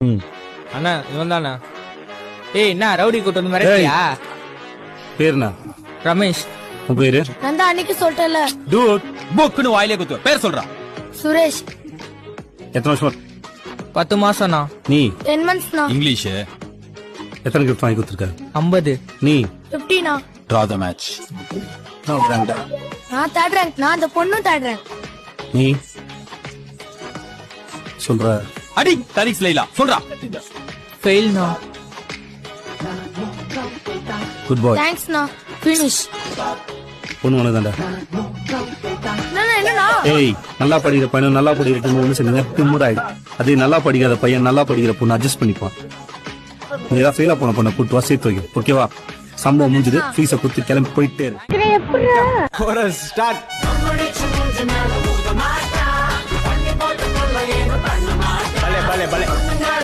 ம். அண்ணா இவன் தானே. ஏய் என்ன ரவுடி கூட்டு வந்து மிரட்டியா? பேர் என்ன? ரமேஷ். உன் பேரு? நான் தான் அன்னைக்கு சொல்லிட்டேன்ல. டூட் புக்குன்னு வாயிலே குத்து. பேர் சொல்றா. சுரேஷ். எத்தனை வருஷமா? 10 மாசம்ண்ணா. நீ 10 months னா. இங்கிலீஷ் எத்தனை கிஃப்ட் வாங்கி கொடுத்துருக்க? 50. நீ 50 னா. Draw the match. நான் third rank. நான் அந்த பொண்ணும் third rank. நீ சொல்ற. அடி தரிக்ஸ் லைலா சொல்றா. ஃபெயில்ண்ணா. குட் பாய். Thanks னா. Finish. பொண்ணு உனக்கு தாண்டா. என்னண்ணா? ஏய் நல்லா படிக்கிற பையன் நல்லா படிக்கிற பொண்ணு ஒண்ணு செஞ்சா திமுறாயிடு. அதே நல்லா படிக்காத பையன் நல்லா படிக்கிற பொண்ணு அட்ஜஸ்ட் பண்ணிப்பான். நீ ஏதாவது ஃபெயிலா போன பொண்ணை கூட்டு வா சேர்த்து வைக்க. ஓகேவா? சம்பவம் முடிஞ்சது. ஃபீஸை கொடுத்து கிளம்பி போயிட்டே இரு. ஒரு ஸ்டார்ட். பலே பலே பலே